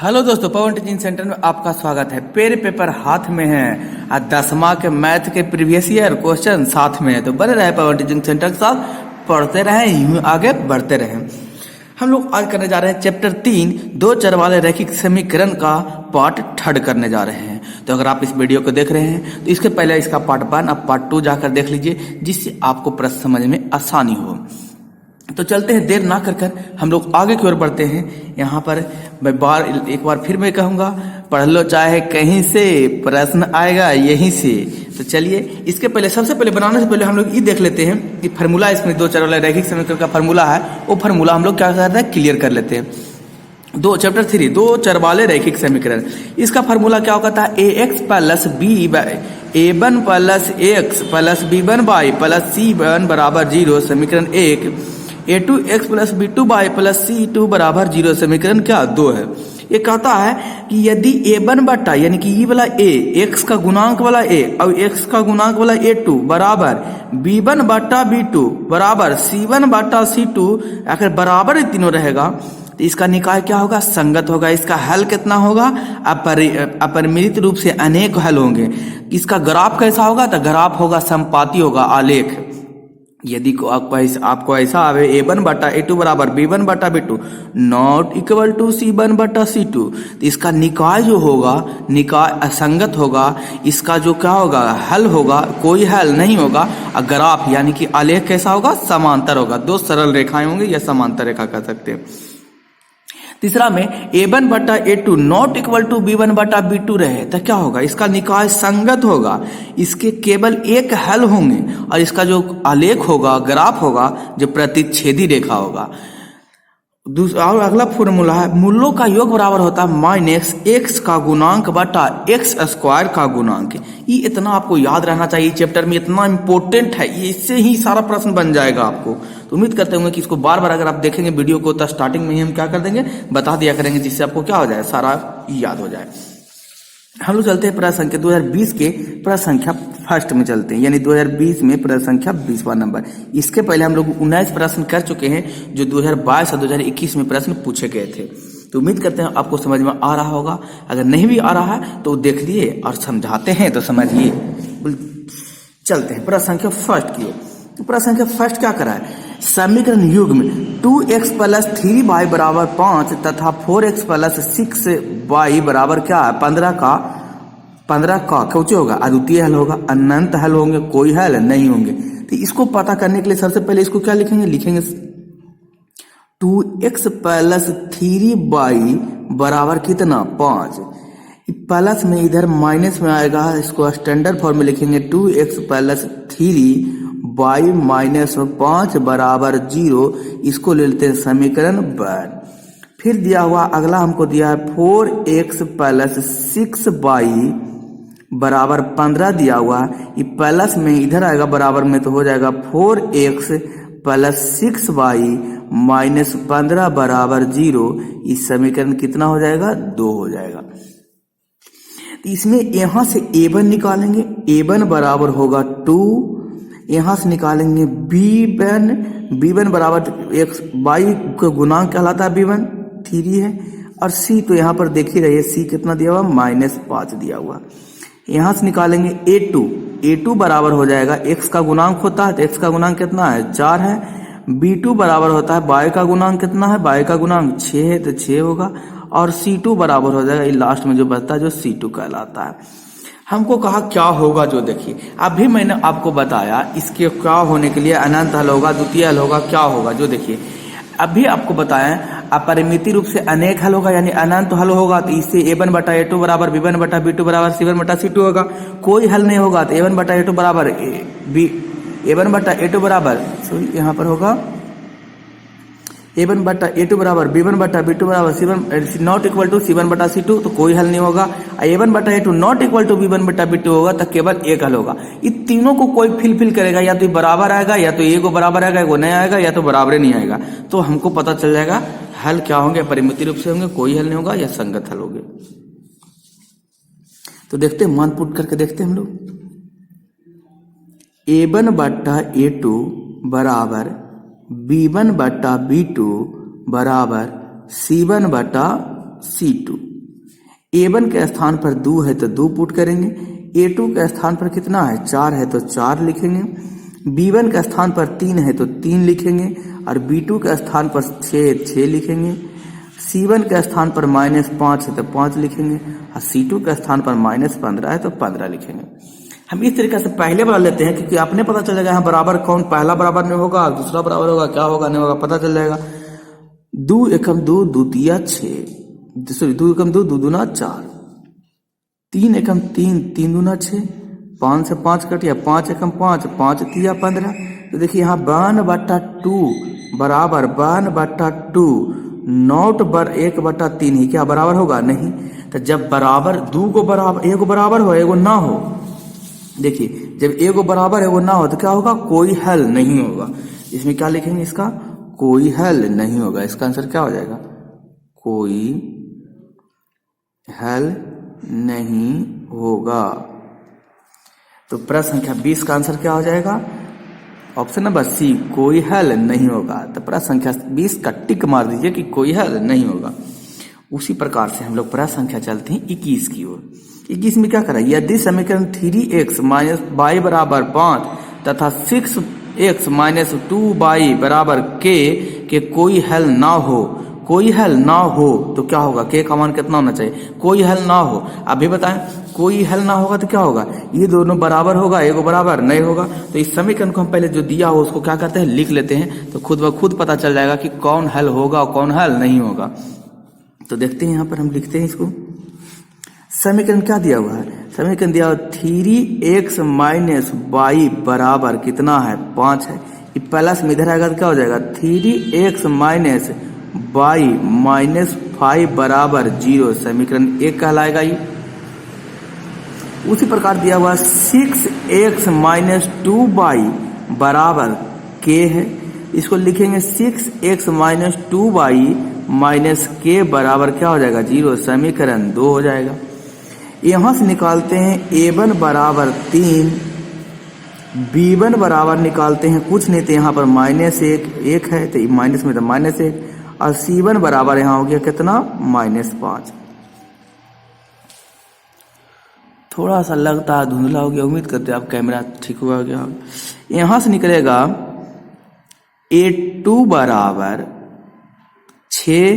Hello दोस्तों, पवन teaching centre में आपका स्वागत है। पेड़ पेपर हाथ में है और 10वां के मैथ के प्रीवियस ईयर क्वेश्चन साथ में है, तो बने रहे पवन टीचिंग सेंटर के साथ, पढ़ते रहें, यूं आगे बढ़ते रहें। हम लोग आज करने जा रहे हैं चैप्टर 3 दो चर वाले रैखिक समीकरण का पार्ट 3 करने जा रहे हैं। तो अगर आप इस वीडियो को देख रहे हैं तो इसके पहले इसका पार्ट 1 और पार्ट 2 जाकर देख लीजिए, जिससे आपको प्रश्न समझ में आसानी हो। तो चलते हैं, देर ना कर हम लोग आगे की ओर बढ़ते हैं। यहाँ पर मैं एक बार फिर मैं कहूँगा, पढ़ लो चाहे कहीं से, प्रश्न आएगा यहीं से। तो चलिए, इसके पहले सबसे पहले बनाने से पहले हम लोग ये देख लेते हैं कि फार्मूला, इसमें दो चर वाले रैखिक समीकरण का फार्मूला है, वो फार्मूला हम लोग क्या करते हैं, क्लियर कर लेते हैं। चैप्टर 3 दो चर वाले रैखिक समीकरण, इसका फार्मूला क्या होता है, ax plus b a1 plus x plus b1 y plus c1 बराबर 0 समीकरण 1, a2x plus b2 by plus c2 बराबर 0 समीकरण क्या 2 है। ये कहता है कि यदि a1 बटा यानी कि ये वाला a, x का गुणांक वाला a और x का गुणांक वाला a2 बराबर b1 बटा b2 बराबर c1 बटा c2, अगर बराबर ये तीनों रहेगा तो इसका निकाय क्या होगा, संगत होगा। इसका हल कितना होगा, अपरिमित रूप से अनेक हल होंगे। इसका ग्राफ कैसा होगा, तो ग्राफ होगा संपाती होगा, आलेख। यदि आपको ऐसा आवे a1 बटा a2 बराबर b1 बटा b2 not equal to c1 बटा c2, तो इसका निकाय जो होगा, निकाय असंगत होगा। इसका जो क्या होगा, हल होगा, कोई हल नहीं होगा। और ग्राफ यानी कि आलेख कैसा होगा, समांतर होगा। दो सरल रेखाएं होंगी या समांतर रेखा कह सकते हैं। तीसरा में a1 बटा a2 not equal to b1 बटा b2 रहे तो क्या होगा, इसका निकाय संगत होगा। इसके केवल एक हल होंगे और इसका जो आलेख होगा, ग्राफ होगा, जो प्रतिच्छेदी रेखा होगा। दूसरा और अगला फॉर्मूला है, मूलों का योग बराबर होता है माइनस x का गुणांक बटा x स्क्वायर का गुणांक। ये इतना आपको याद रहना चाहिए, चैप्टर में इतना इंपॉर्टेंट है, इससे ही सारा प्रश्न बन जाएगा आपको। तो उम्मीद करते होंगे कि इसको बार बार अगर आप देखेंगे वीडियो को, तो स्टार्टिंग में ही हम क्या कर देंगे, बता दिया करेंगे, जिससे आपको क्या हो जाए, सारा याद हो जाए। हम लोग चलते हैं प्रश्न संख्या 2020 के प्रश्न संख्या फर्स्ट में चलते हैं, यानी 2020 में प्रश्न संख्या 20वां नंबर। इसके पहले हम लोग 19 प्रश्न कर चुके हैं, जो 2022 और 2021 में प्रश्न पूछे गए थे। तो उम्मीद करते हैं आपको समझ में आ रहा होगा। अगर नहीं भी आ रहा है तो देख लिए और समझाते हैं तो समझिए। चलते हैं प्रश्न संख्या फर्स्ट की। तो प्रश्न संख्या फर्स्ट क्या करा है, समीकरण युग्म 2x प्लस 3y बराबर 5 तथा 4x प्लस 6y बराबर क्या है, 15 का क्योंकि होगा, अद्वितीय हल होगा, अनंत हल होंगे, कोई हल नहीं होंगे। तो इसको पता करने के लिए सबसे पहले इसको क्या लिखेंगे 2x प्लस 3y बराबर कितना, 5। प्लस में इधर माइनस में आएगा, इसको स्टैंडर्ड फॉर्म में लिखेंगे 2x प्लस 3y माइनस 5 बराबर 0। इसको ले लेते हैं समीकरण 1। फिर दिया हुआ अगला हमको दिया है 4x प्लस 6y बराबर 15 दिया हुआ। ये प्लस में इधर आएगा, बराबर में तो हो जाएगा 4x प्लस 6y माइनस 15 बराबर 0। इस समीकरण कितना हो जाएगा, 2 हो जाएगा। इसमें यहां से a1 निकालेंगे, a1 बराबर होगा 2। यहां से निकालेंगे b1 बराबर x y का गुणांक कहलाता है b1 3 है, और c तो यहाँ पर देख ही रहिए, c कितना दिया हुआ, -5 दिया हुआ। यहां से निकालेंगे a2 बराबर हो जाएगा, x का गुणांक होता है तो x का गुणांक कितना है, 4 है। b2 बराबर होता है y का गुणांक कितना है, y का गुणांक 6 है तो 6 होगा। और c2 बराबर हो जाएगा, लास्ट में जो बचता है जो c2 कहलाता है। हमको कहा क्या होगा, जो देखिए अभी मैंने आपको बताया, इसके क्या होने के लिए अनंत हल होगा, द्वितीय हल होगा, क्या होगा, जो देखिए अभी आपको बताया, अपरिमित रूप से अनेक हल होगा, यानी अनंत हल होगा। तो इससे a1 बटा a2 बराबर b1 बटा b2 बराबर c1 बटा c2 होगा। कोई हल नहीं होगा तो a1 बटा a2 बराबर a1 बटा a2 बराबर यहाँ पर होगा a1 बटा a2 बराबर b1 बटा b2 बराबर c1 not equal to c1 बटा c2, तो कोई हल नहीं होगा। a1 बटा a2 not equal to b1 बटा b2 होगा, तो केवल एक हल होगा। ये तीनों को कोई फिल करेगा, या तो बराबर आएगा, या तो एक बराबर आएगा, एक नहीं आएगा, या तो बराबर नहीं आएगा। तो हमको पता चल जाएगा हल क्या होंगे, परिमित रूप से होंगे, कोई हल नहीं होगा, या संगत हल होंगे। तो देखते हैं, मान पुट करके देखते हैं हम लोग। a1 बटा a2 बराबर b1 बटा b2 बराबर c1 बटा c2। A1 के स्थान पर 2 है तो 2 पुट करेंगे, A2 के स्थान पर कितना है 4 है तो 4 लिखेंगे, B1 के स्थान पर 3 है तो 3 लिखेंगे और B2 के स्थान पर 6 लिखेंगे, C1 के स्थान पर -5 है तो 5 लिखेंगे और C2 के स्थान पर -15 है तो 15 लिखेंगे। हम इस तरीके से पहले बना लेते हैं क्योंकि आपने पता चल जाएगा यहाँ बराबर कौन पहला बराबर नहीं होगा, दूसरा बराबर होगा, क्या होगा नहीं होगा पता चल जाएगा। 2 एकम 2, 2 तिया 6, सॉरी 2 एकम 2, 2 दूना 4, 3 एकम 3, 3 दूना 6, 5 से 5 कटिया, 5 एकम 5, 5 तिया 15। तो देखिए यहाँ 52/2 बराबर 52/2 नॉट बर 1/3 ही क्या बराबर होगा नहीं। तो जब बराबर 2 को बराबर एगो बराबर हो एगो ना हो, देखिए जब एगो बराबर एगो ना हो तो क्या होगा कोई हल नहीं होगा। इसमें क्या लिखेंगे इसका कोई हल नहीं होगा। इसका आंसर क्या हो जाएगा कोई हल नहीं होगा। तो प्रश्न संख्या 20 का आंसर क्या हो जाएगा ऑप्शन नंबर सी कोई हल नहीं होगा। तो प्रश्न संख्या 20 का टिक मार दीजिए कि कोई हल नहीं होगा। उसी प्रकार से हम लोग प्रश्न संख्या चलते हैं 21 की ओर। 21 में क्या करा यदि समीकरण 3x - y बराबर 5 तथा 6x - 2y बराबर के कोई हल ना हो, कोई हल ना हो तो क्या होगा के का मान कितना होना चाहिए कोई हल ना हो। अभी बताएं कोई हल ना होगा तो क्या होगा ये दोनों बराबर होगा एगो बराबर नहीं होगा। तो इस समीकरण को हम पहले जो दिया हो उसको क्या करते हैं लिख लेते हैं तो खुद ब खुद पता चल जाएगा कि कौन हल होगा और कौन हल नहीं होगा। तो देखते हैं यहाँ पर हम लिखते हैं इसको। समीकरण क्या दिया हुआ है समीकरण दिया हुआ 3x - y बराबर कितना है 5 है। ये प्लस में इधर आएगा तो क्या हो जाएगा 3x - y - 5 बराबर 0 समीकरण 1 कहलाएगा ये। उसी प्रकार दिया हुआ 6x - 2y बराबर k है। इसको लिखेंगे 6x - 2y - k बराबर क्या हो जाएगा 0 समीकरण 2 हो जाएगा। यहां से निकालते हैं a1 बराबर 3, b1 बराबर निकालते हैं कुछ नहीं तो यहाँ पर -1 है तो माइनस में तो -1 और c1 बराबर यहाँ हो गया कितना -5। थोड़ा सा लगता है धुंधला हो गया, उम्मीद करते हैं आप कैमरा ठीक हुआ हो गया। यहां से निकलेगा a2 बराबर 6,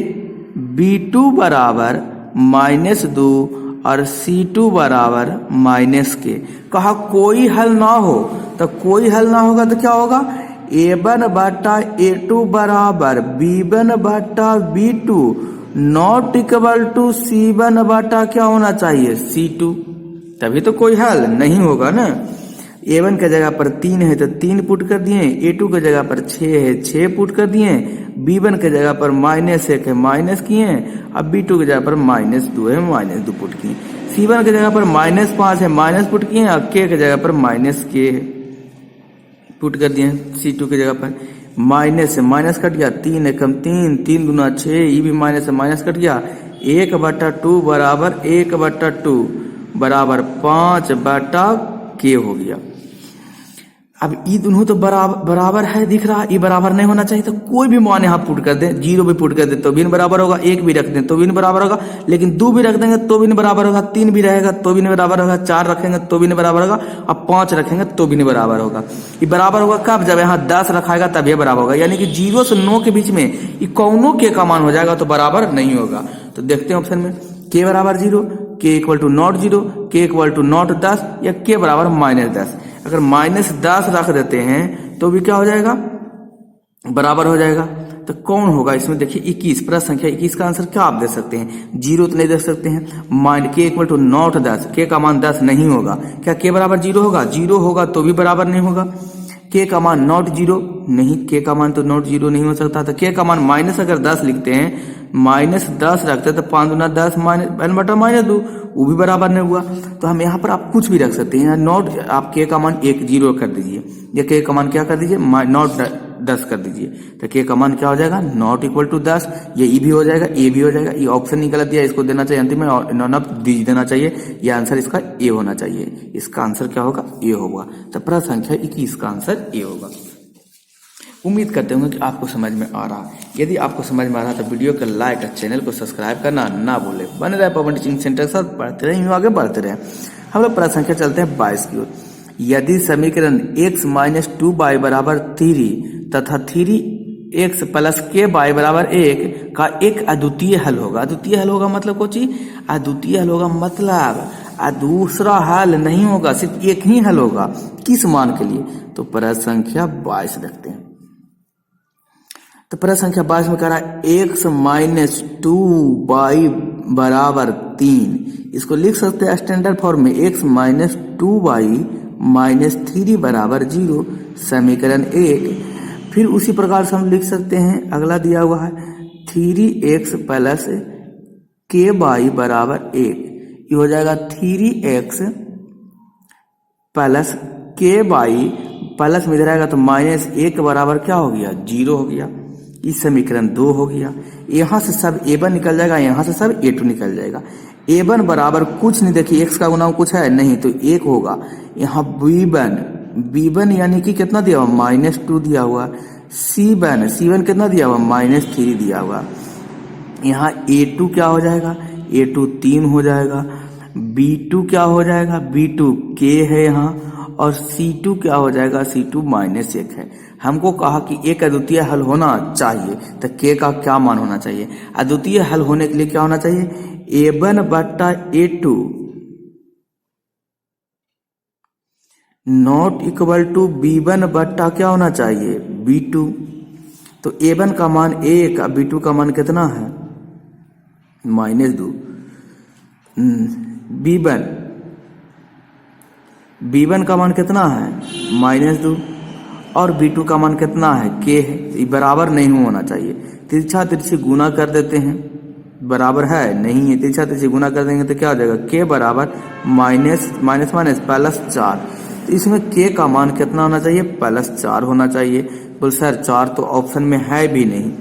b2 बराबर -2 और C2 बराबर -k। कहा कोई हल ना हो तो कोई हल ना होगा तो क्या होगा A1 बटा A2 बराबर B1 बटा B2 not equal to C1 बटा क्या होना चाहिए C2, तभी तो कोई हल नहीं होगा ना। A1 के जगह पर 3 है तो 3 पुट कर दिए, A2 के जगह पर 6 है 6 पुट कर दिए, B1 के जगह पर -1 है माइनस किए अब B2 के जगह पर -2 है -2 पुट किए, C1 के जगह पर -5 है माइनस पुट किए और K के जगह पर -k पुट कर दिए, C2 की जगह पर माइनस से माइनस कट गया 3 एकम 3, 3 दूना 6 ये भी माइनस से माइनस कट गया 1/2 बराबर 1/2 बराबर 5/k हो गया। अब ये दोनों तो बराबर है दिख रहा, ये बराबर नहीं होना चाहिए तो कोई भी मान यहाँ पुट कर दे, 0 भी पुट कर दे तो भी बराबर होगा, 1 भी रख दें तो भी बराबर होगा, लेकिन 2 भी रख देंगे तो भी बराबर होगा, 3 भी रहेगा तो भी बराबर होगा, 4 रखेंगे तो भी बराबर होगा, अब 5 रखेंगे तो भी बराबर होगा। ये बराबर होगा कब जब यहाँ 10 रखाएगा तब ये बराबर होगा, यानी कि 0 से 9 के बीच में ये कौनों के का मान हो जाएगा तो बराबर नहीं होगा। तो देखते हैं ऑप्शन में k बराबर 0, k equal to not 0, k equal to not 10 या k बराबर -10। अगर -10 रख देते हैं तो भी क्या हो जाएगा बराबर हो जाएगा। तो कौन होगा इसमें देखिए 21 प्रश्न संख्या 21 का आंसर क्या आप दे सकते हैं 0 तो नहीं दे सकते हैं, k equal to not 10, k का मान 10 नहीं होगा, क्या k बराबर 0 होगा 0 होगा तो भी बराबर नहीं होगा, k का मान नॉट 0 नहीं, k का मान तो नॉट 0 नहीं हो सकता। तो k का मान माइनस अगर 10 लिखते हैं -10 रखते तो 5 दूना 10 -2 वो भी बराबर नहीं हुआ। तो हम यहाँ पर आप कुछ भी रख सकते हैं, नॉट आप k का मान 0 कर दीजिए या k का मान क्या कर दीजिए नॉट 10 कर दीजिए, तो k का मान क्या हो जाएगा नॉट इक्वल टू 10, ये ई भी हो जाएगा ए भी हो जाएगा। ये ऑप्शन नहीं गलत दिया, इसको देना चाहिए अंतिम में नॉन देना चाहिए, ये आंसर इसका ए होना चाहिए, इसका आंसर क्या होगा ए होगा। तो प्रश्न संख्या 21 का आंसर ए होगा। उम्मीद करते होंगे कि आपको समझ में आ रहा है। यदि आपको समझ में आ रहा है तो वीडियो को लाइक और चैनल को सब्सक्राइब करना ना भूले। बने रहे पवन टीचिंग सेंटर के साथ, पढ़ते रहे, आगे बढ़ते रहे। हम लोग प्रश्न संख्या चलते हैं 22 की ओर। यदि समीकरण x माइनस 2y बराबर 3 तथा 3x प्लस k y बराबर 1 का एक अद्वितीय हल होगा। अद्वितीय हल होगा मतलब कुछ ही अद्वितीय हल होगा मतलब दूसरा हल नहीं होगा, सिर्फ एक ही हल होगा। किस मान के लिए? तो प्रश्न संख्या 22 देखते हैं। तो प्रश्न संख्या 22 में कह रहा है x माइनस 2y बराबर 3। इसको लिख सकते हैं स्टैंडर्ड फॉर्म में, x माइनस 2y माइनस 3 बराबर 0, समीकरण 1। फिर उसी प्रकार से हम लिख सकते हैं, अगला दिया हुआ है 3x प्लस k y बराबर 1। ये हो जाएगा 3x plus k y plus में इधर आएगा तो माइनस 1 बराबर क्या हो गया? 0 हो गया। इस समीकरण 2 हो गया। यहाँ से सब a1 निकल जाएगा, यहाँ से सब a2 निकल जाएगा। a1 बराबर कुछ नहीं, देखिए x का गुना कुछ है नहीं तो 1 होगा। यहाँ b1 यानी कि कितना दिया हुआ? -2 दिया हुआ। c1 कितना दिया हुआ? -3 दिया हुआ। यहाँ a2 क्या हो जाएगा? a2 3 हो जाएगा। b2 क्या हो जाएगा? b2 k है यहाँ। और c2 क्या हो जाएगा? c2 -1 है। हमको कहा कि एक अद्वितीय हल होना चाहिए, तो k का क्या मान होना चाहिए? अद्वितीय हल होने के लिए क्या होना चाहिए? a1 बट्टा a2 not equal to b1 बट्टा क्या होना चाहिए? b2। तो a1 का मान 1 और b2 का मान कितना है? -2। b1 का मान कितना है? -2। और b2 का मान कितना है? k है। ये बराबर नहीं होना चाहिए। तिरछा तिरछी गुना कर देते हैं, बराबर है नहीं है, तिरछा तिरछी गुना कर देंगे तो क्या हो जाएगा? k बराबर माइनस प्लस 4। तो इसमें k का मान कितना होना चाहिए? +4 होना चाहिए। बोल सर 4 तो ऑप्शन में है भी नहीं,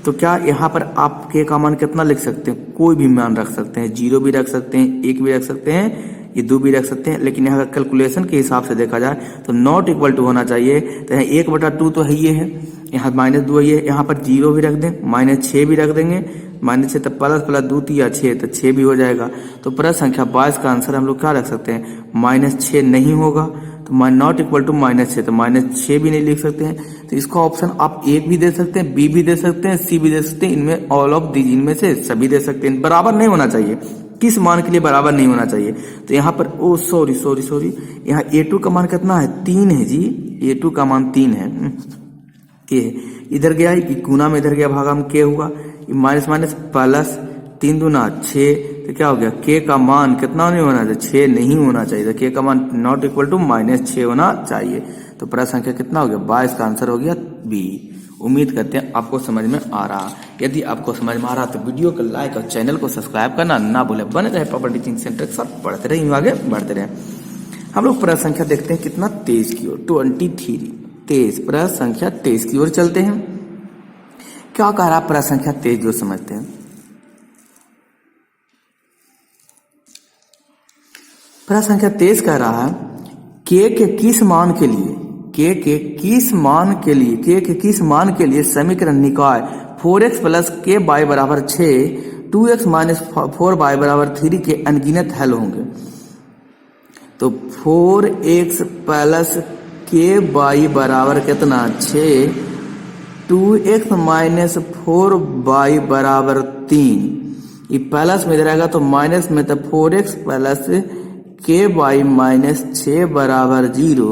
तो क्या यहाँ पर आप k का मान कितना लिख सकते हैं? कोई भी मान रख सकते हैं, 0 भी रख सकते हैं, 1 भी रख सकते हैं, ये 2 भी रख सकते हैं। लेकिन यहाँ कैलकुलेशन के हिसाब से देखा जाए तो नॉट इक्वल टू होना चाहिए। तो यहाँ 1/2 तो है ये है, यहाँ -2 है ये, यहाँ पर 0 भी रख दें, -6 भी रख देंगे। -6 तो प्लस 2 या 6 तो 6 भी हो जाएगा। तो प्रश्न संख्या 22 का आंसर हम लोग क्या रख सकते हैं? -6 नहीं होगा, तो नॉट इक्वल टू -6, तो -6 भी नहीं लिख सकते हैं। तो इसका ऑप्शन आप 1 भी दे सकते हैं, बी भी दे सकते हैं, सी भी दे सकते हैं, इनमें ऑल ऑफ दीज, इनमें से सभी दे सकते हैं। बराबर नहीं होना चाहिए। किस मान के लिए बराबर नहीं होना चाहिए? तो यहाँ पर सॉरी यहाँ a2 का मान कितना है? 3 है जी। a2 का मान 3 है। के इधर गया, गुना में इधर गया, भागा में k हुआ, माइनस प्लस 3 दूना 6, तो क्या हो गया? k का मान कितना नहीं होना चाहिए? 6 नहीं होना चाहिए। तो k का मान नॉट इक्वल टू -6 होना चाहिए। तो प्रश्न संख्या कितना हो गया? 22 का आंसर हो गया बी। उम्मीद करते हैं आपको समझ में आ रहा। यदि आपको समझ में आ रहा तो वीडियो को लाइक और चैनल को सब्सक्राइब करना ना भूले। बने रहे पवन टीचिंग सेंटर के साथ, पढ़ते रहे, आगे बढ़ते रहे। हम लोग प्रश्न संख्या देखते हैं कितना 23 की ओर, 23 प्रश्न संख्या 23 की ओर चलते हैं। क्या कह रहा प्रश्न संख्या 23 जो समझते हैं। प्रश्न संख्या 23 कह रहा है k के किस मान के लिए समीकरण निकाय 4x प्लस k y बराबर 6, 2x माइनस 4y बराबर 3 के अनगिनत हल होंगे। तो 4x प्लस k y बराबर कितना? 6, 2x माइनस 4y बराबर 3। ये प्लस में इधर आएगा तो माइनस में, तो 4x plus k y minus 6 बराबर 0,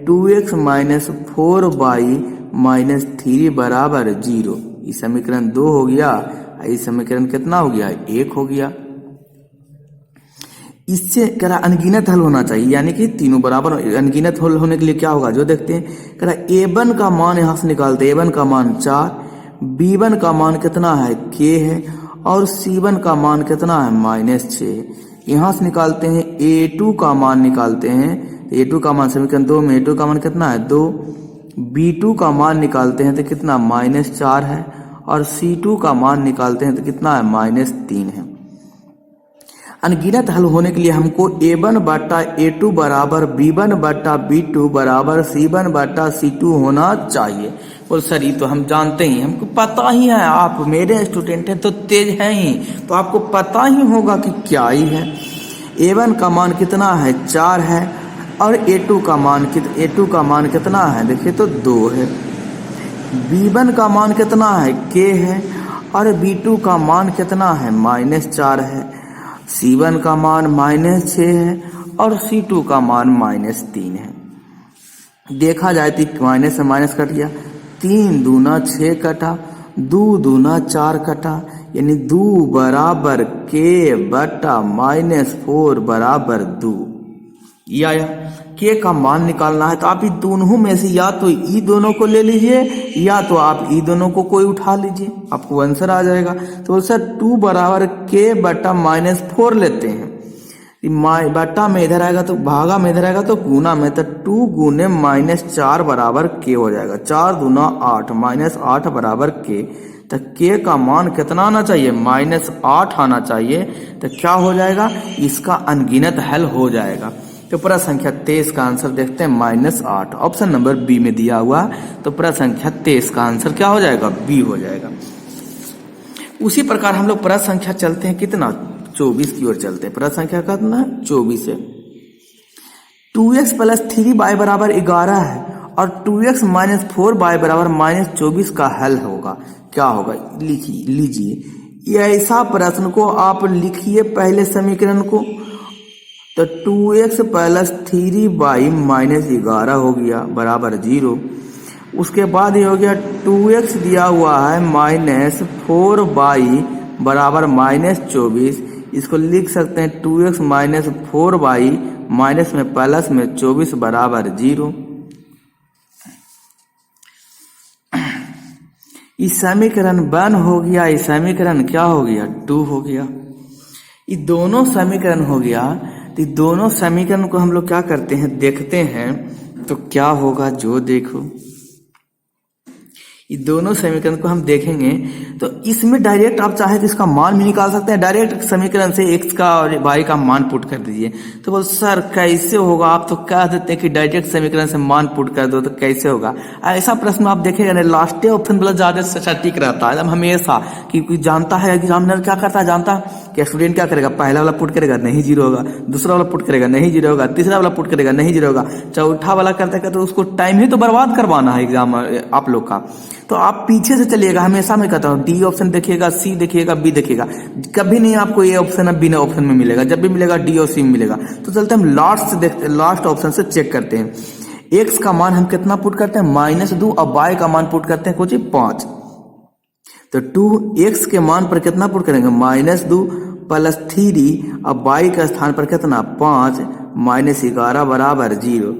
2x माइनस 4y माइनस 3 बराबर 0। ये समीकरण 2 हो गया। ये समीकरण कितना हो गया? 1 हो गया। इससे कह रहा अनगिनत हल होना चाहिए, यानी कि तीनों बराबर। अनगिनत हल होने के लिए क्या होगा जो देखते हैं। कह रहा a1 का मान यहां से निकालते, a1 का मान 4, b1 का मान कितना है? k है, और c1 का मान कितना है? -6। यहां से निकालते हैं a2 का मान निकालते हैं। a2 का मान समीकरण 2 में a2 का मान कितना है? 2। b2 का मान निकालते हैं तो कितना? -4 है, और c2 का मान निकालते हैं तो कितना है? -3 है। अनगिनत हल होने के लिए हमको a1 बटा a2 बराबर b1 बटा b2 बराबर c1 बटा c2 होना चाहिए। बोल सर ये तो हम जानते ही, हमको पता ही है, आप मेरे स्टूडेंट हैं तो तेज हैं ही, तो आपको पता ही होगा कि क्या ही है। a1 का मान कितना है 4 है और a2 का मान कितना है देखिए तो 2 है। b1 का मान कितना है k है और b2 का मान कितना है -4 है। c1 का मान -6 है और c2 का मान -3 है। देखा जाए तो माइनस से माइनस कट गया, 3 दूना 6 कटा, 2 दूना 4 कटा, यानी 2 बराबर k बटा -4 बराबर 2। या k का मान निकालना है तो आप ये दोनों में से या तो ई दोनों को ले लीजिए या तो आप ई दोनों को कोई उठा लीजिए, आपको आंसर आ जाएगा। तो सर 2 बराबर k बटा -4 लेते हैं, बटा में इधर आएगा तो भागा में इधर आएगा तो गुना में, तो 2 गुने -4 बराबर k हो जाएगा। 4 दूना 8 -8 बराबर k, तो k का मान कितना आना चाहिए -8 आना चाहिए। तो क्या हो जाएगा, इसका अनगिनत हल हो जाएगा। तो पूरा संख्या 23 का आंसर देखते हैं -8, ऑप्शन नंबर बी में दिया हुआ। तो पूरा संख्या 23 का आंसर क्या हो जाएगा, बी हो जाएगा। उसी प्रकार हम लोग पूरा संख्या चलते हैं कितना 24 की ओर चलते हैं। पूरा संख्या कितना 24 है। 2x प्लस 3y बराबर 11 है और 2x माइनस 4y बराबर -24 का हल होगा। क्या होगा लीजिए, ये ऐसा प्रश्न को आप लिखिए पहले समीकरण को, तो 2x प्लस 3y माइनस 11 हो गया बराबर 0। उसके बाद ये हो गया 2x दिया हुआ है -4y बराबर -24, इसको लिख सकते हैं 2x माइनस 4y माइनस में प्लस में 24 बराबर 0। इस समीकरण 1 हो गया, इस समीकरण क्या हो गया 2 हो गया। ये दोनों समीकरण हो गया, तो दोनों समीकरण को हम लोग क्या करते हैं देखते हैं तो क्या होगा जो देखो। ये दोनों समीकरण को हम देखेंगे तो इसमें डायरेक्ट आप चाहे तो इसका मान भी निकाल सकते हैं, डायरेक्ट समीकरण से x का और y का मान पुट कर दीजिए। तो बोल सर कैसे होगा, आप तो कह देते हैं कि डायरेक्ट समीकरण से मान पुट कर दो तो कैसे होगा। ऐसा प्रश्न आप देखेगा ना लास्ट ऑप्शन वाला ज्यादा सटीक रहता है हमेशा, कि जानता है एग्जामिनर क्या करता है, जानता है कि स्टूडेंट क्या करेगा, पहला वाला पुट करेगा नहीं 0 होगा, दूसरा वाला पुट करेगा नहीं 0 होगा, तीसरा वाला पुट करेगा नहीं 0 होगा, चौथा वाला करते तो उसको टाइम ही तो बर्बाद करवाना है एग्जाम आप लोग का। तो आप पीछे से चलिएगा, हमेशा मैं कहता हूँ डी ऑप्शन देखिएगा, सी देखिएगा, बी देखिएगा, कभी नहीं आपको ये ऑप्शन बी ऑप्शन में मिलेगा, जब भी मिलेगा डी और सी में मिलेगा। तो चलते हम लास्ट से देखते, लास्ट ऑप्शन से चेक करते हैं। एक्स का मान हम कितना पुट करते हैं -2 और वाई का मान पुट करते हैं कुछ 5। तो 2x के मान पर कितना पुट करेंगे -2 प्लस 3 और वाई का स्थान पर कितना 5 -11 बराबर 0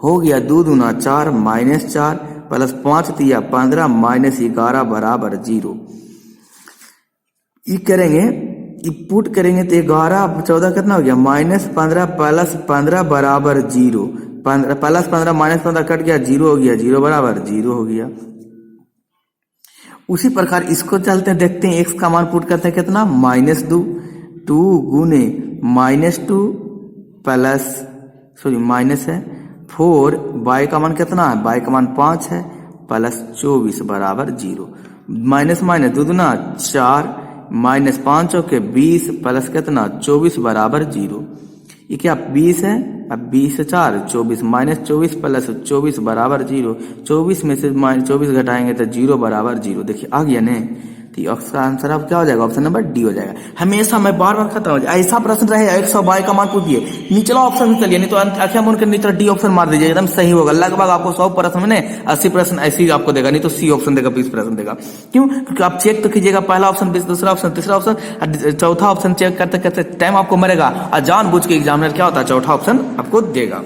हो गया। 2 दूना 4 -4 प्लस 5 दिया 15 -11 बराबर 0। ये करेंगे, ये पुट करेंगे तो 11 14 कितना हो गया -15 प्लस 15 बराबर 0, 15 प्लस 15 -15 कट गया 0 हो गया, 0 बराबर 0 हो गया। उसी प्रकार इसको चलते देखते हैं, x का मान पुट करते हैं कितना -2 गुने -2 प्लस माइनस है 4, y का मान कितना है, y का मान 5 है प्लस 24 बराबर 0। माइनस माइनस 2 दूना 4 -5 के 20 प्लस कितना 24 बराबर 0। ये क्या 20 है, अब 20 से 4 24 -24 प्लस 24 बराबर 0। 24 में से -24 घटाएंगे तो 0 बराबर 0। देखिए आ गया ने, तो इसका आंसर अब क्या हो जाएगा, ऑप्शन नंबर डी हो जाएगा। हमेशा मैं बार बार कहता हूँ ऐसा प्रश्न रहे x और y का मान पूछिए, निचला ऑप्शन निकलिए, नहीं तो आंखें मूंद कर नीचे डी ऑप्शन मार दीजिए, एकदम सही होगा। लगभग आपको 100 प्रश्न में 80 प्रश्न ऐसे ही आपको देगा, नहीं तो सी ऑप्शन देगा, 20 प्रश्न देगा। क्यों, क्योंकि आप चेक तो कीजिएगा पहला ऑप्शन, दूसरा ऑप्शन, तीसरा ऑप्शन, चौथा ऑप्शन चेक करते करते टाइम आपको मरेगा, और जानबूझ के एग्जामिनर क्या होता है चौथा ऑप्शन आपको देगा।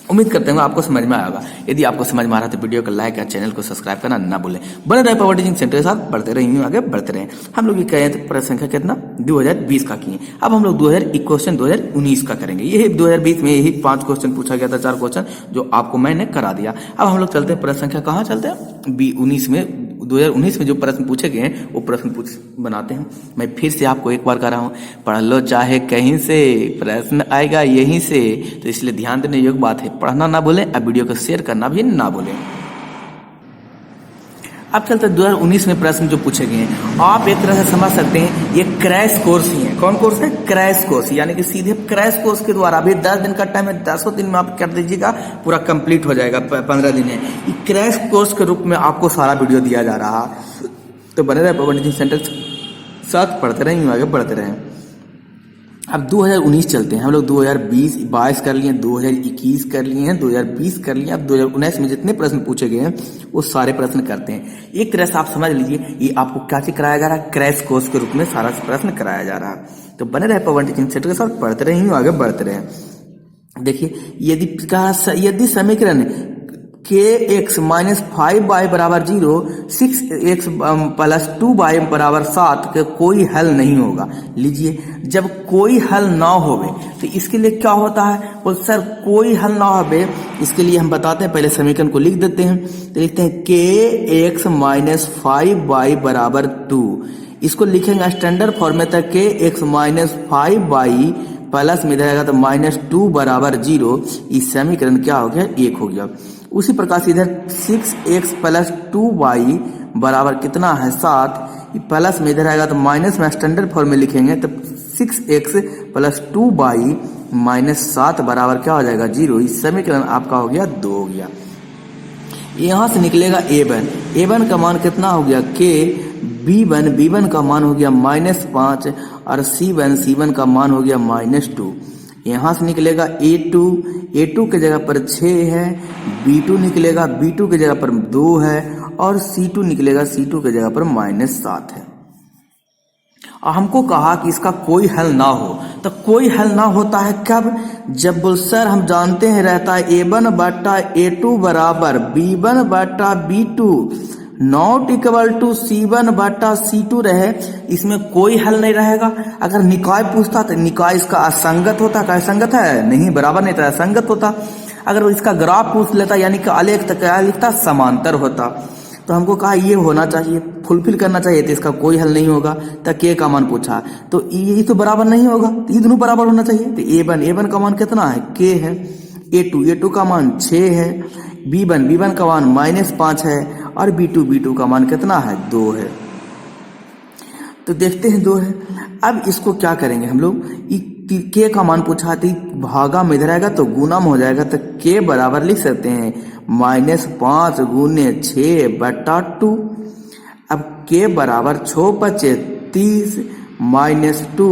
उम्मीद करते हैं आपको समझ में आएगा। यदि आपको समझ में आ रहा है तो वीडियो को लाइक या चैनल को सब्सक्राइब करना ना भूलें। बने रहे पावर टीचिंग सेंटर के साथ, बढ़ते रहे, आगे बढ़ते रहे। हम लोग ये कहें तो प्रश्न संख्या कितना 2020 का किए। अब हम लोग 2019 का करेंगे। यही 2020 में यही 5 क्वेश्चन पूछा गया था, 4 क्वेश्चन जो आपको मैंने करा दिया। अब हम लोग चलते हैं प्रश्न संख्या कहाँ चलते हैं 19 में 2019 में जो प्रश्न पूछे गए हैं वो प्रश्न बनाते हैं। मैं फिर से आपको एक बार कह रहा हूँ, पढ़ लो चाहे कहीं से, प्रश्न आएगा यहीं से। तो इसलिए ध्यान देने योग्य बात है, पढ़ना ना भूलें और वीडियो को शेयर करना भी ना भूलें। अब चलते 2019 में प्रश्न जो पूछे गए हैं, आप एक तरह से समझ सकते हैं ये क्रैश कोर्स ही है। कौन कोर्स है? क्रैश कोर्स, यानी कि सीधे क्रैश कोर्स के द्वारा अभी 10 दिन का टाइम है, 10 दिन में आप कर दीजिएगा, पूरा कंप्लीट हो जाएगा। 15 दिन है, ये क्रैश कोर्स के रूप में आपको सारा वीडियो दिया जा रहा है। तो बने रहे पवन टीचिंग सेंटर साथ, पढ़ते रहें, आगे बढ़ते रहें। अब 2019 चलते हैं हम लोग। 2020-22 कर लिए, 2021 कर लिए हैं, 2020 कर लिए। अब 2019 में जितने प्रश्न पूछे गए हैं वो सारे प्रश्न करते हैं। एक तरह से आप समझ लीजिए ये आपको क्या चीज कराया जा रहा है, क्रैश कोर्स के रूप में सारा प्रश्न कराया जा रहा है। तो बने रहे पवन टीचिंग सेंटर के साथ, पढ़ते रहे, आगे बढ़ते रहे। देखिए यदि समीकरण kx माइनस 5y बराबर 0, 6x प्लस 2y बराबर 7 के कोई हल नहीं होगा। लीजिए, जब कोई हल ना होवे तो इसके लिए क्या होता है? बोल सर कोई हल ना होवे, इसके लिए हम बताते हैं, पहले समीकरण को लिख देते हैं। तो लिखते हैं kx माइनस 5y बराबर 2। इसको लिखेंगे स्टैंडर्ड फॉर्म में, तक kx माइनस 5y प्लस में रहेगा तो -2 बराबर 0। इस समीकरण क्या हो गया? 1 हो गया। उसी प्रकार से इधर 6x प्लस 2y बराबर कितना है? 7। प्लस में इधर आएगा तो माइनस में स्टैंडर्ड फॉर्म में लिखेंगे तो 6x प्लस 2y माइनस 7 बराबर क्या हो जाएगा? 0। इस समीकरण आपका हो गया 2 हो गया। यहां से निकलेगा a1 का मान कितना हो गया? k। b1 का मान हो गया -5 और c1 का मान हो गया -2। यहां से निकलेगा a2 के जगह पर 6 है, b2 निकलेगा, b2 के जगह पर 2 है और c2 निकलेगा, c2 के जगह पर -7 है। और हमको कहा कि इसका कोई हल ना हो, तो कोई हल ना होता है कब? जब बोल सर हम जानते हैं रहता है a1 बटा a2 बराबर b1 बटा b2 not equal to c1 बटा c2 रहे, इसमें कोई हल नहीं रहेगा। अगर निकाय पूछता तो निकाय इसका असंगत होता, क्या संगत है? नहीं, बराबर नहीं था, असंगत होता। अगर इसका ग्राफ पूछ लेता यानी कि आलेख, तो क्या लिखता? समांतर होता। तो हमको कहा ये होना चाहिए, फुलफिल करना चाहिए, तो इसका कोई हल नहीं होगा। तो k का मान पूछा तो ये तो बराबर नहीं होगा, तो ये दोनों बराबर होना चाहिए। तो a1 का मान कितना है? k है। a2 का मान 6 है, b1 का मान -5 है और b2 का मान कितना है? 2 है। तो देखते हैं 2 है। अब इसको क्या करेंगे हम लोग? k का मान पूछा थी, भागा में इधर आएगा तो गुना में हो जाएगा, तो k बराबर लिख सकते हैं -5 गुने 6 बटा 2। अब k बराबर 6 बचे 30 -2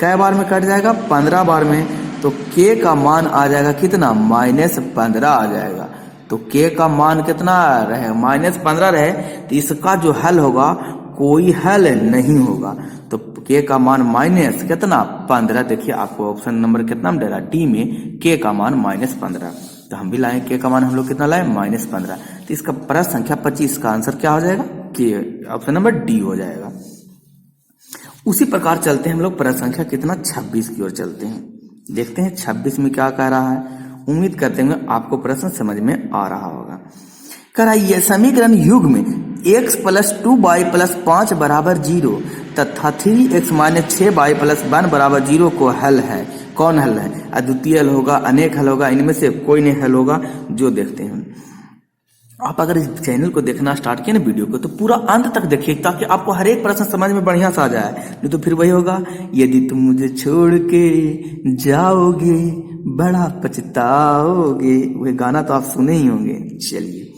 कै बार में कट जाएगा? 15 बार में। तो k का मान आ जाएगा कितना? -15 आ जाएगा। तो k का मान कितना रहे? -15 रहे, तो इसका जो हल होगा कोई हल नहीं होगा। तो k का मान माइनस कितना? 15। देखिए आपको ऑप्शन नंबर कितना में दे रहा? डी में k का मान -15। तो हम भी लाए k का मान, हम लोग कितना लाए? -15। तो इसका प्रश्न संख्या 25 का आंसर क्या हो जाएगा? k, ऑप्शन नंबर डी हो जाएगा। उसी प्रकार चलते हैं हम लोग प्रश्न संख्या कितना? 26 की ओर चलते हैं। देखते हैं 26 में क्या कह रहा है। उम्मीद करते हैं आपको प्रश्न समझ में आ रहा होगा। कह रहा है समीकरण युग्म x प्लस 2y प्लस 5 बराबर 0 तथा 3x माइनस 6y प्लस 1 बराबर 0 को हल है। कौन हल है? अद्वितीय हल होगा, अनेक हल होगा, इनमें से कोई नहीं हल होगा, जो देखते हैं। आप अगर इस चैनल को देखना स्टार्ट किए ना वीडियो को, तो पूरा अंत तक देखिए ताकि आपको हर एक प्रश्न समझ में बढ़िया से आ जाए। नहीं तो फिर वही होगा, यदि तुम मुझे छोड़ के जाओगे बड़ा पछताओगे। वह गाना तो आप सुने ही होंगे। चलिए,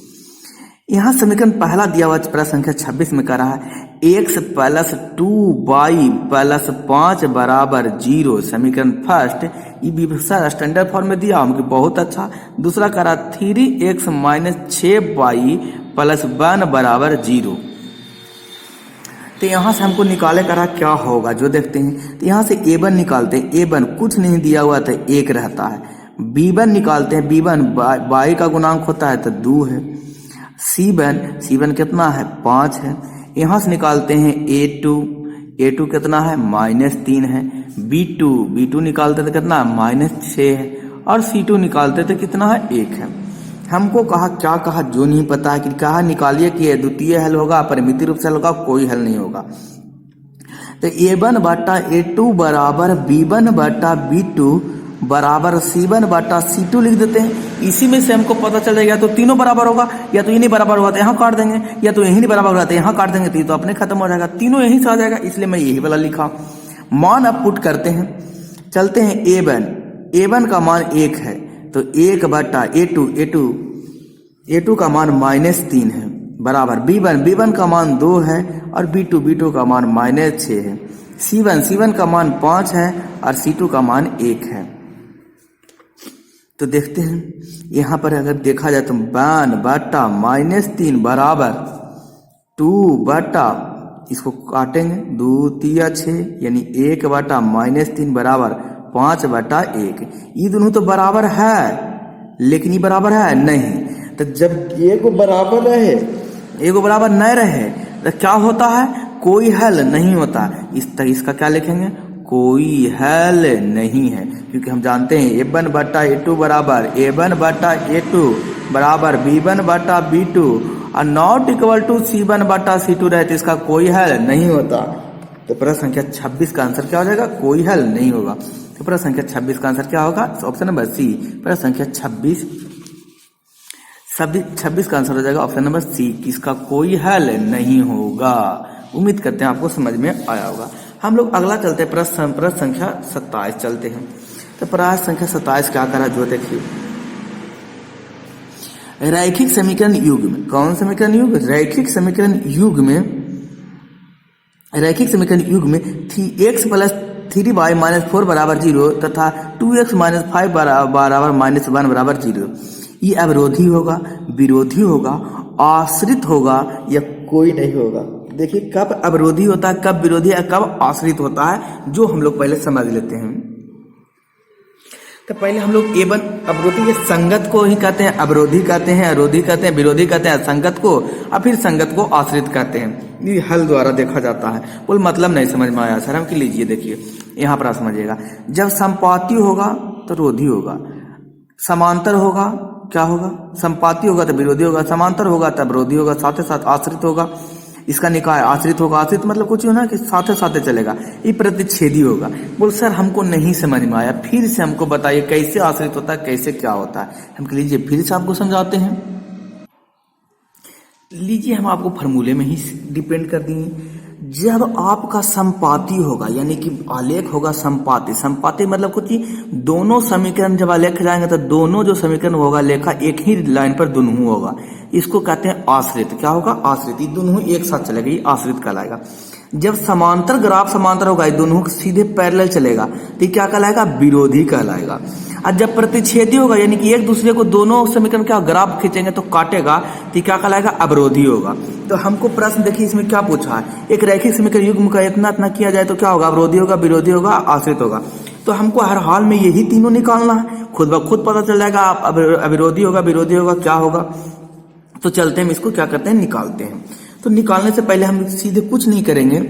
यहाँ समीकरण पहला दिया हुआ प्रश्न संख्या 26 में कह रहा है x प्लस 2y प्लस 5 बराबर 0। समीकरण फर्स्ट ये विभक्ति स्टैंडर्ड फॉर्म में दिया हमको, बहुत अच्छा। दूसरा कह रहा 3x माइनस 6y प्लस 1 बराबर 0। तो यहाँ से हमको निकाले करा क्या होगा, जो देखते हैं। तो यहाँ से a1 निकालते हैं। a1 कुछ नहीं दिया हुआ था, 1 रहता है। b1 निकालते हैं। b1 y का गुणांक होता है तो 2 है। c1 कितना है? 5 है। यहाँ से निकालते हैं a2 कितना है? -3 है। b2 निकालते थे कितना? -6 है। और c2 निकालते थे कितना है? 1 है। हमको कहा क्या कहा जो नहीं पता है, कि कहा निकालिए कि द्वितीय हल होगा, परिमिति रूप से हल होगा, कोई हल नहीं होगा। तो a1 बटा a2 बराबर b1 बटा b2 बराबर c1 बटा c2 लिख देते हैं। इसी में से हमको पता चल जाएगा, या तो तीनों बराबर होगा, या तो ये नहीं बराबर होगा तो यहाँ काट देंगे, या तो यही नहीं बराबर होगा तो यहाँ काट देंगे, तो ये तो अपने खत्म हो जाएगा, तीनों यहीं से आ जाएगा, इसलिए मैं यही वाला लिखा। मान अब पुट करते हैं, चलते हैं a1 का मान 1 है, तो 1 बटा a2 का मान -3 है बराबर b1 का मान 2 है और b2 का मान -6 है। c1 का मान 5 है और c2 का मान 1 है। तो देखते हैं यहाँ पर अगर देखा जाए तो 1 बटा -3 बराबर 2 बटा, इसको काटेंगे 2 3 6, यानी 1 बटा -3 बराबर 5 बटा 1। ये दोनों तो बराबर है, लेकिन ये बराबर है नहीं। तो जब एक बराबर रहे एक बराबर न रहे तो क्या होता है, कोई हल नहीं होता। इसका क्या लिखेंगे, कोई हल नहीं है, क्योंकि हम जानते हैं a1 बटा a2 बराबर b1 बटा b2 और नॉट इक्वल टू c1 बटा c2 रहे तो इसका कोई हल नहीं होता। तो प्रश्न संख्या 26 का आंसर क्या हो जाएगा, कोई हल नहीं होगा। तो प्रश्न संख्या 26 का आंसर क्या होगा, ऑप्शन नंबर सी। प्रश्न संख्या 26 का आंसर हो जाएगा ऑप्शन नंबर सी, इसका कोई हल नहीं होगा। उम्मीद करते हैं आपको समझ में आया होगा। हम लोग अगला चलते हैं, प्रश्न संख्या 27 चलते हैं। तो प्रश्न संख्या 27 क्या करा, जो देखिए रैखिक समीकरण युग में, कौन समीकरण युग, रैखिक समीकरण युग में x प्लस 3y माइनस 4 बराबर 0 तथा 2x माइनस 5 बराबर -1 बराबर 0। ये अवरोधी होगा, विरोधी होगा, आश्रित होगा या कोई नहीं होगा। देखिए कब अवरोधी होता है, कब विरोधी है, कब आश्रित होता है, जो हम लोग पहले समझ लेते हैं। तो पहले हम लोग a1 अवरोधी के संगत को ही कहते हैं, अवरोधी कहते हैं, अवरोधी कहते हैं, विरोधी कहते हैं, संगत को और फिर संगत को आश्रित कहते हैं। ये हल द्वारा देखा जाता है। बोल मतलब नहीं समझ में आया सर, हम के लीजिए देखिए यहाँ पर आप समझिएगा। जब संपाती होगा तो रोधी होगा, समांतर होगा क्या होगा, संपाती होगा तो विरोधी होगा, समांतर होगा तब विरोधी होगा, साथ ही साथ आश्रित होगा। इसका निकाय आश्रित होगा, आश्रित मतलब कुछ ना कि साथ साथ चलेगा। ये प्रतिच्छेदी होगा। बोल सर हमको नहीं समझ में आया, फिर से हमको बताइए कैसे आश्रित होता है, कैसे क्या होता है। हम कह लीजिए फिर से आपको समझाते हैं। लीजिए हम आपको फॉर्मूले में ही डिपेंड कर दिए। जब आपका संपाती होगा यानी कि आलेख होगा संपाती, संपाती मतलब कुछ दोनों समीकरण जब आलेख जाएंगे तो दोनों जो समीकरण होगा लेखा एक ही लाइन पर दोनों होगा, इसको कहते हैं आश्रित। क्या होगा, आश्रित। ये दोनों एक साथ चलेगा, ये आश्रित कहलाएगा। जब समांतर ग्राफ समांतर होगा, ये दोनों सीधे पैरेलल चलेगा तो क्या कहलाएगा, विरोधी कहलाएगा। और जब प्रतिच्छेदी होगा यानी कि एक दूसरे को दोनों समीकरण क्या ग्राफ खींचेंगे तो काटेगा तो क्या कहलाएगा, अवरोधी होगा। तो हमको प्रश्न देखिए इसमें क्या पूछा है, एक रैखिक समीकरण युग्म का इतना किया जाए तो क्या होगा, अवरोधी होगा, विरोधी होगा, आश्रित होगा। तो हमको हर हाल में यही तीनों निकालना है, खुद ब खुद पता चल जाएगा अविरोधी होगा, विरोधी होगा, क्या होगा। तो चलते हैं इसको क्या करते हैं, निकालते हैं। तो निकालने से पहले हम सीधे कुछ नहीं करेंगे।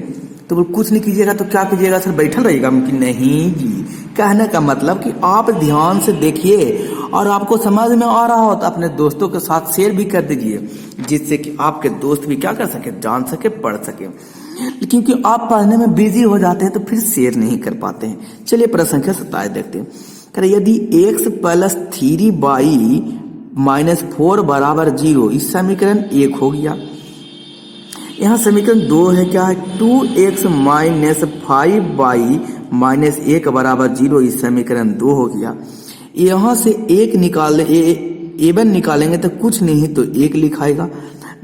तो कुछ नहीं कीजिएगा तो क्या कीजिएगा सर, बैठल रहिएगा कि नहीं जी। कहने का मतलब कि आप ध्यान से देखिए और आपको समझ में आ रहा हो तो अपने दोस्तों के साथ शेयर भी कर दीजिए, जिससे कि आपके दोस्त भी क्या कर सके, जान सके, पढ़ सके। क्योंकि आप पढ़ने में बिजी हो जाते हैं तो फिर शेयर नहीं कर पाते हैं। चलिए प्रश्न संख्या 27 देखते हैं। यदि x प्लस 3y माइनस 4 बराबर 0, इस समीकरण 1 हो गया। यहाँ समीकरण 2 है, क्या है, 2x माइनस 5y माइनस 1 बराबर 0, इस समीकरण 2 हो गया। यहाँ से एक निकाल a1 निकालेंगे तो कुछ नहीं तो 1 लिखाएगा,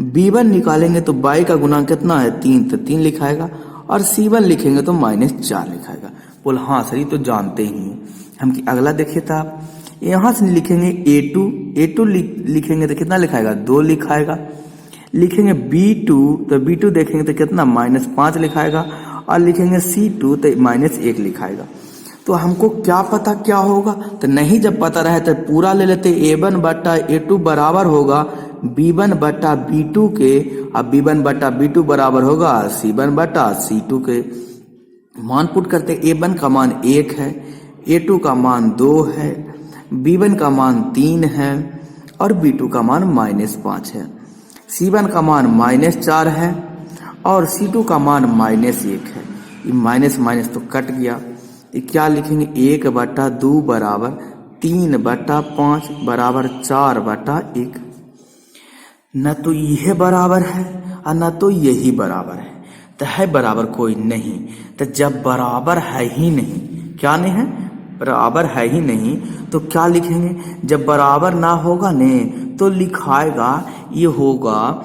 b1 निकालेंगे तो y का गुणांक कितना है, 3 तो 3 लिखाएगा, और c1 लिखेंगे तो -4 लिखाएगा। बोल हाँ सर ये तो जानते ही हैं हम। अगला देखिए तो आप यहाँ से लिखेंगे a2 लिखेंगे तो कितना लिखाएगा, 2 लिखाएगा। लिखेंगे b2 तो b2 देखेंगे तो कितना, -5 लिखाएगा, और लिखेंगे c2 तो -1 लिखाएगा। तो हमको क्या पता क्या होगा, तो नहीं जब पता रहे तो पूरा ले लेते। a1 बटा a2 बराबर होगा b1 बटा b2 के, और b1 बटा b2 बराबर होगा c1 बटा c2 के। मान पुट करते, a1 का मान 1 है, a2 का मान 2 है, b1 का मान 3 है, और B2 का मान -5 है। C1 का मान -4 है और C2 का मान -1 है। ये माइनस माइनस तो कट गया। ये क्या लिखेंगे, 1/2 बराबर 3/5 बराबर 4/1। न तो यह बराबर है और न तो यही बराबर है, तो है बराबर कोई नहीं। तो जब बराबर है ही नहीं, क्या नहीं है, बराबर है ही नहीं, तो क्या लिखेंगे, जब बराबर ना होगा ने तो लिखाएगा ये होगा,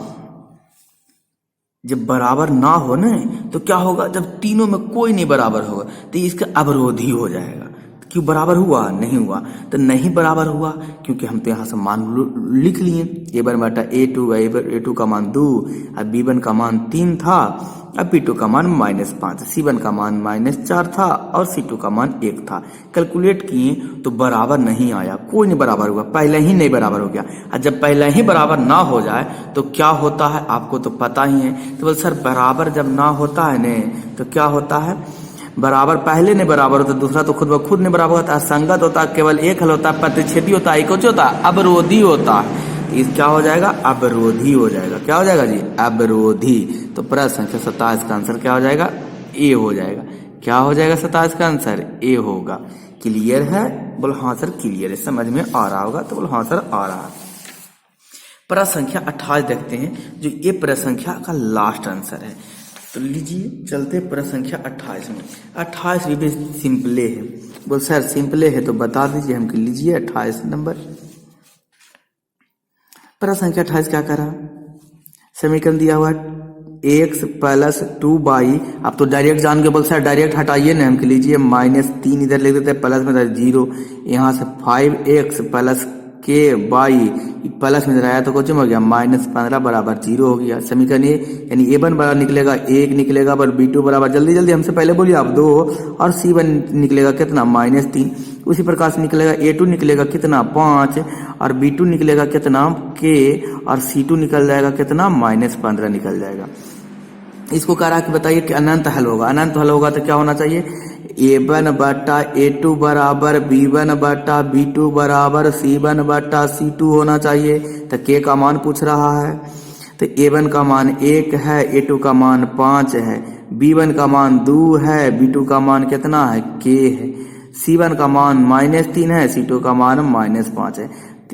जब बराबर ना हो ना तो क्या होगा, जब तीनों में कोई नहीं बराबर होगा तो इसका अवरोधी हो जाएगा। क्यों बराबर हुआ, नहीं हुआ, तो नहीं बराबर हुआ क्योंकि हम तो यहाँ से मान लिख लिए, A1/A2, A2 का मान 2 और B1 का मान 3 था और B2 का मान -5, C1 का मान -4 था और C2 का मान 1 था। कैलकुलेट किए तो बराबर नहीं आया, कोई नहीं बराबर हुआ, पहले ही नहीं बराबर हो गया। और जब पहले ही बराबर ना हो जाए तो क्या होता है, आपको तो पता ही है। तो बोल सर बराबर जब ना होता है ने तो क्या होता है, बराबर पहले नहीं बराबर होता, दूसरा तो खुद ब खुद नहीं बराबर होता है, संगत होता है, केवल एक हल होता है, प्रतिच्छेदी होता है, एक होता है, अवरोधी होता है। इस क्या हो जाएगा, अवरोधी हो जाएगा। क्या हो जाएगा जी, अवरोधी। तो प्रश्न संख्या 27 का आंसर क्या हो जाएगा, ए हो जाएगा। क्या हो जाएगा 27 का आंसर, ए होगा। क्लियर है, बोलो हाँ सर क्लियर है, समझ में आ रहा होगा तो बोलो हाँ सर आ रहा है। प्रश्न संख्या 28 देखते हैं, जो ये प्रश्न संख्या का लास्ट आंसर है। तो लीजिए चलते प्रश्न संख्या 28 में। 28 भी सिंपले है, बोल सर सिंपले है तो बता दीजिए हमको। लीजिए 28 नंबर प्रश्न संख्या 28 क्या कर रहा, समीकरण दिया हुआ x + 2y। आप तो डायरेक्ट जान के बोल सर डायरेक्ट हटाइए ना, हमको लीजिए -3 इधर लिख देते हैं, प्लस में 0, यहाँ से 5x + k/y प्लस में आया तो कुछ हो गया -15 बराबर 0 हो गया। समीकरण ये यानी A1 बराबर निकलेगा 1 निकलेगा, पर B2 बराबर जल्दी जल्दी हमसे पहले बोलिए आप 2 और C1 निकलेगा कितना -3। उसी प्रकार से निकलेगा A2 निकलेगा कितना 5 और B2 निकलेगा कितना k और C2 निकल जाएगा कितना -15 निकल जाएगा। इसको कह रहा कि बताइए कि अनंत हल होगा। अनंत हल होगा तो क्या होना चाहिए, A1/A2 बराबर B1/B2 बराबर C1/C2 होना चाहिए। तो k का मान पूछ रहा है, तो A1 का मान 1 है, A2 का मान 5 है, B1 का मान 2 है, B2 का मान कितना है k है, C1 का मान -3 है, C2 का मान -5 है।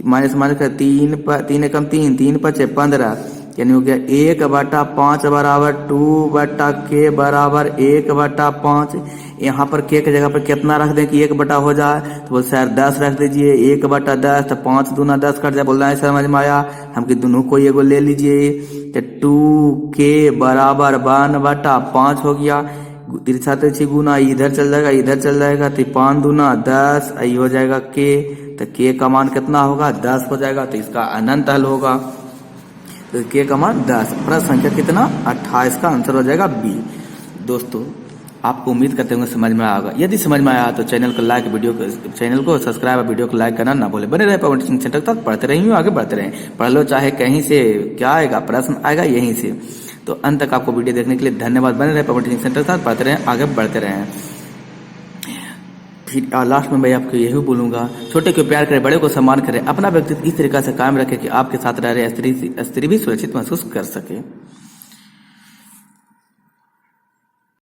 माइनस का 3 कम 3 3 5 15 यानी हो गया 1/5 बराबर 2/k बराबर 1/5। यहाँ पर k की जगह पर कितना रख दें कि 1 हो जाए, तो बोल सर 10 रख दीजिए, 1/10 तो 5 दूना 10 कट जाए। बोल रहा है समझ में आया, हमके दोनों को एगो ले लीजिए। तो 2k बराबर 1/5 हो गया, तिरछा तिरछी गुना इधर चल जाएगा इधर चल जाएगा, तो 5 दूना 10 आई हो जाएगा k। तो k का मान कितना होगा 10 हो जाएगा, तो इसका अनंत हल होगा। तो k का मान 10। प्रश्न संख्या कितना 28 का आंसर हो जाएगा बी। दोस्तों आपको उम्मीद करते होंगे समझ में आएगा। यदि समझ में आया तो चैनल को सब्सक्राइब और वीडियो को लाइक करना ना भूले। बने रहे पवन टीचिंग सेंटर तक, पढ़ते रहिए आगे बढ़ते रहें। पढ़ लो चाहे कहीं से, क्या आएगा प्रश्न आएगा यहीं से। तो अंत तक आपको वीडियो देखने के लिए धन्यवाद। बने रहे पवन टीचिंग सेंटर तक, पढ़ते रहें आगे बढ़ते रहें। फिर लास्ट में मैं आपको यही बोलूंगा, छोटे को प्यार करें, बड़े को सम्मान करें, अपना व्यक्तित्व इस तरीके से कायम रखें कि आपके साथ रह रहे स्त्री भी सुरक्षित महसूस कर सके।